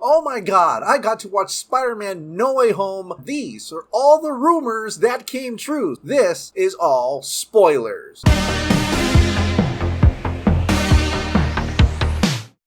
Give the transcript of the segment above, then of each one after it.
Oh my god, I got to watch Spider-Man No Way Home. These are all the rumors that came true. This is all spoilers.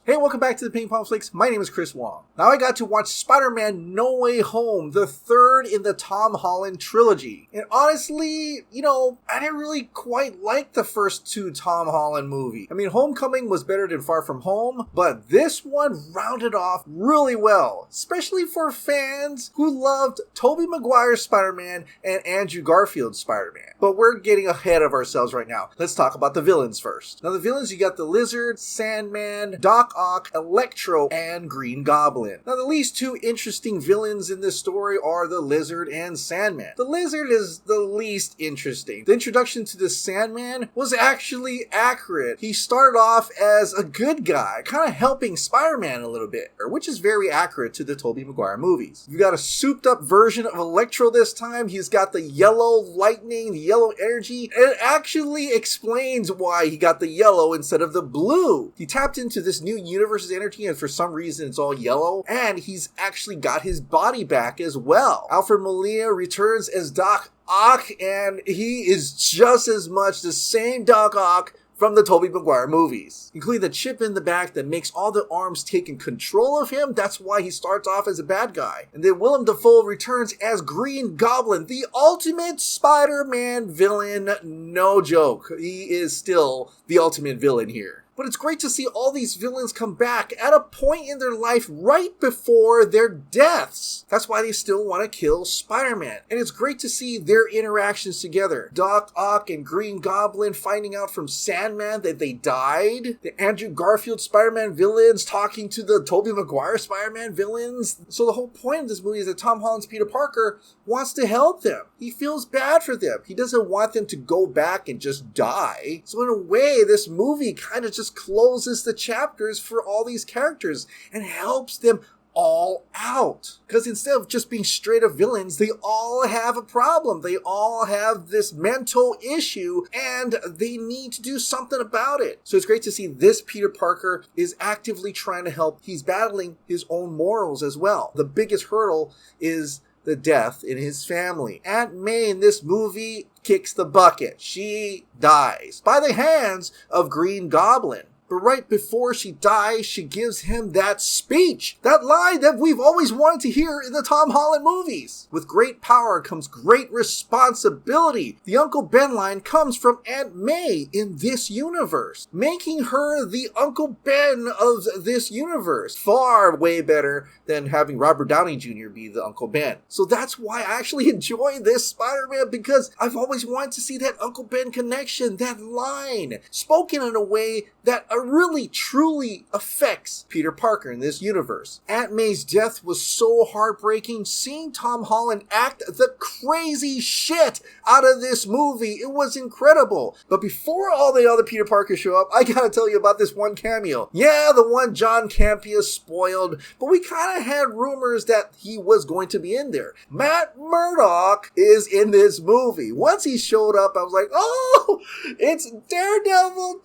Hey, welcome back to the Ping Pong Flix. My name is Chris Wong. Now I got to watch Spider-Man No Way Home, the third in the Tom Holland trilogy. And honestly, I didn't really quite like the first two Tom Holland movies. I mean, Homecoming was better than Far From Home, but this one rounded off really well, especially for fans who loved Tobey Maguire's Spider-Man and Andrew Garfield's Spider-Man. But we're getting ahead of ourselves right now. Let's talk about the villains first. Now the villains, you got the Lizard, Sandman, Doc Ock, Electro, and Green Goblin. Now the least two interesting villains in this story are the Lizard and Sandman. The Lizard is the least interesting. The introduction to the Sandman was actually accurate. He started off as a good guy, kind of helping Spider-Man a little bit, which is very accurate to the Tobey Maguire movies. You've got a souped up version of Electro this time. He's got the yellow lightning, the yellow energy, and it actually explains why he got the yellow instead of the blue. He tapped into this new universe's energy, and for some reason it's all yellow, and he's actually got his body back as well. Alfred Molina returns as Doc Ock, and he is just as much the same Doc Ock from the Tobey Maguire movies, including the chip in the back that makes all the arms taking control of him. That's why he starts off as a bad guy. And then Willem Dafoe returns as Green Goblin, the ultimate Spider-Man villain. No joke. He is still the ultimate villain here. But it's great to see all these villains come back at a point in their life right before their deaths. That's why they still want to kill Spider-Man. And it's great to see their interactions together. Doc Ock and Green Goblin finding out from Sandman that they died. The Andrew Garfield Spider-Man villains talking to the Tobey Maguire Spider-Man villains. So the whole point of this movie is that Tom Holland's Peter Parker wants to help them. He feels bad for them. He doesn't want them to go back and just die. So in a way, this movie kind of just closes the chapters for all these characters and helps them all out. Because instead of just being straight up villains, they all have a problem. They all have this mental issue and they need to do something about it. So it's great to see this Peter Parker is actively trying to help. He's battling his own morals as well. The biggest hurdle is the death in his family. Aunt May in this movie kicks the bucket. She dies by the hands of Green Goblin. But right before she dies, she gives him that speech, that line that we've always wanted to hear in the Tom Holland movies. With great power comes great responsibility. The Uncle Ben line comes from Aunt May in this universe, making her the Uncle Ben of this universe. Far way better than having Robert Downey Jr. be the Uncle Ben. So that's why I actually enjoy this Spider-Man, because I've always wanted to see that Uncle Ben connection, that line, spoken in a way that really truly affects Peter Parker in this universe. Aunt May's death was so heartbreaking. Seeing Tom Holland act the crazy shit out of this movie, it was incredible. But before all the other Peter Parkers show up, I gotta tell you about this one cameo. Yeah, the one John Campea spoiled, but we kind of had rumors that he was going to be in there. Matt Murdock is in this movie. Once he showed up, I was like, oh, it's Daredevil,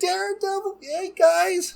hey guys.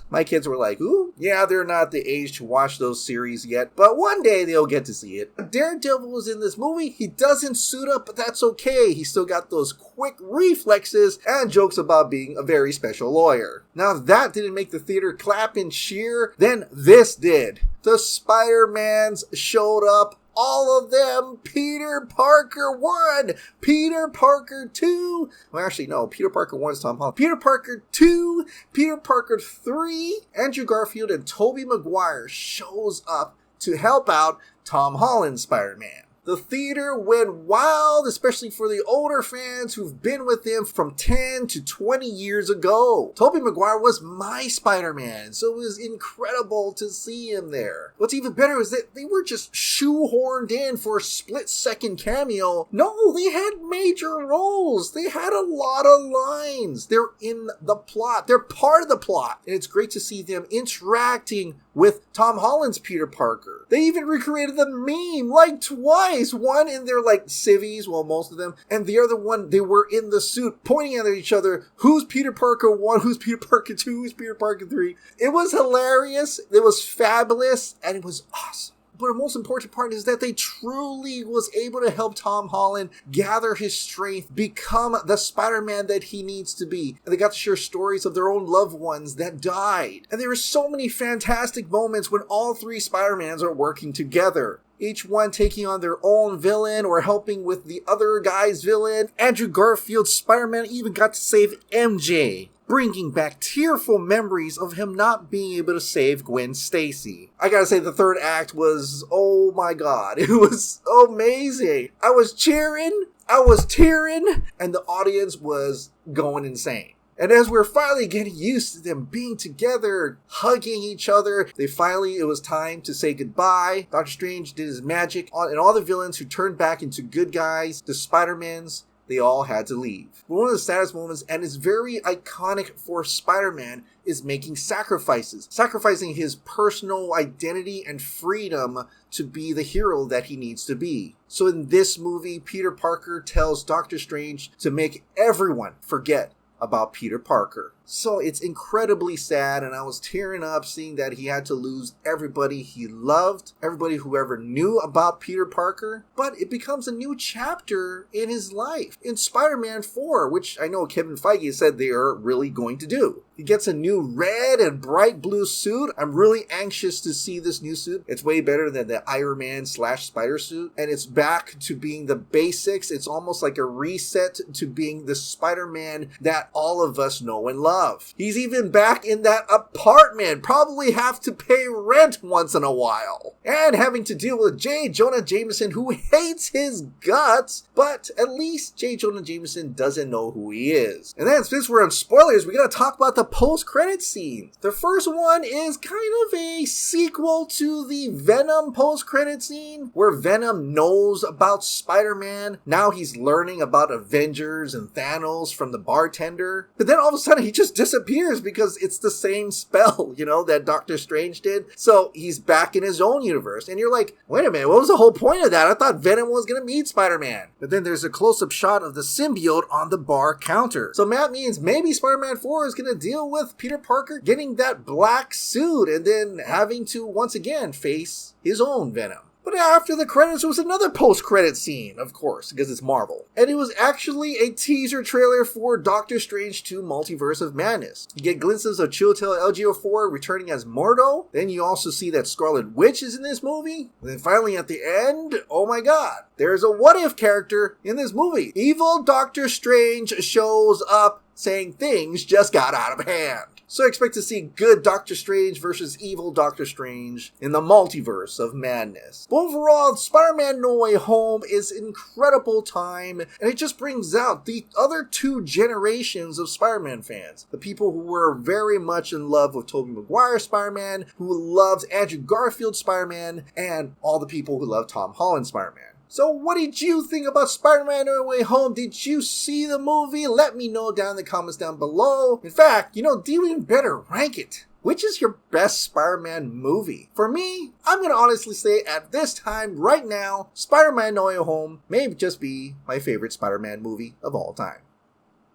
My kids were like, ooh, yeah, they're not the age to watch those series yet, but one day they'll get to see it. Daredevil was in this movie. He doesn't suit up, but that's okay. He's still got those quick reflexes and jokes about being a very special lawyer. Now, if that didn't make the theater clap and cheer, then this did. The Spider-Mans showed up. All of them. Peter Parker 1, Peter Parker 2. Well, actually, no. Peter Parker 1 is Tom Holland. Peter Parker 2, Peter Parker 3, Andrew Garfield and Tobey Maguire shows up to help out Tom Holland Spider-Man. The theater went wild, especially for the older fans who've been with him from 10 to 20 years ago. Tobey Maguire was my Spider-Man, so it was incredible to see him there. What's even better is that they were just shoehorned in for a split-second cameo. No, they had major roles. They had a lot of lines. They're in the plot. They're part of the plot. And it's great to see them interacting with Tom Holland's Peter Parker. They even recreated the meme like twice. One in their like civvies, well, most of them, and the other one, they were in the suit pointing at each other. Who's Peter Parker 1? Who's Peter Parker 2? Who's Peter Parker 3? It was hilarious. It was fabulous. And it was awesome. But the most important part is that they truly was able to help Tom Holland gather his strength, become the Spider-Man that he needs to be. And they got to share stories of their own loved ones that died. And there were so many fantastic moments when all three Spider-Mans are working together, each one taking on their own villain or helping with the other guy's villain. Andrew Garfield's Spider-Man even got to save MJ, bringing back tearful memories of him not being able to save Gwen Stacy. I gotta say, the third act was, oh my god, it was amazing. I was cheering, I was tearing, and the audience was going insane. And as we're finally getting used to them being together, hugging each other, it was time to say goodbye. Doctor Strange did his magic, and all the villains who turned back into good guys, the Spider-Mans, they all had to leave. But one of the saddest moments, and is very iconic for Spider-Man, is making sacrifices. Sacrificing his personal identity and freedom to be the hero that he needs to be. So in this movie, Peter Parker tells Doctor Strange to make everyone forget about Peter Parker. So it's incredibly sad, and I was tearing up seeing that he had to lose everybody he loved, everybody who ever knew about Peter Parker. But it becomes a new chapter in his life in Spider-Man 4, which I know Kevin Feige said they are really going to do. He gets a new red and bright blue suit. I'm really anxious to see this new suit. It's way better than the Iron Man / Spider suit, and it's back to being the basics. It's almost like a reset to being the Spider-Man that all of us know and love. He's even back in that apartment, probably have to pay rent once in a while, and having to deal with J. Jonah Jameson, who hates his guts, but at least J. Jonah Jameson doesn't know who he is. And then, since we're on spoilers, we gotta talk about the post-credit scene. The first one is kind of a sequel to the Venom post-credit scene, where Venom knows about Spider-Man. Now he's learning about Avengers and Thanos from the bartender, but then all of a sudden he just disappears because it's the same spell, that Doctor Strange did. So he's back in his own universe. And you're like, wait a minute, what was the whole point of that? I thought Venom was going to meet Spider-Man. But then there's a close-up shot of the symbiote on the bar counter. So that means maybe Spider-Man 4 is going to deal with Peter Parker getting that black suit and then having to once again face his own Venom. But after the credits was another post-credit scene, of course, because it's Marvel. And it was actually a teaser trailer for Doctor Strange 2 Multiverse of Madness. You get glimpses of Chiwetel Ejiofor returning as Mordo. Then you also see that Scarlet Witch is in this movie. And then finally at the end, oh my god, there's a what-if character in this movie. Evil Doctor Strange shows up saying things just got out of hand. So expect to see good Doctor Strange versus evil Doctor Strange in the multiverse of madness. But overall, Spider-Man No Way Home is an incredible time, and it just brings out the other two generations of Spider-Man fans. The people who were very much in love with Tobey Maguire Spider-Man, who loved Andrew Garfield Spider-Man, and all the people who love Tom Holland Spider-Man. So what did you think about Spider-Man No Way Home? Did you see the movie? Let me know down in the comments down below. In fact, do you even better rank it? Which is your best Spider-Man movie? For me, I'm going to honestly say at this time, right now, Spider-Man No Way Home may just be my favorite Spider-Man movie of all time.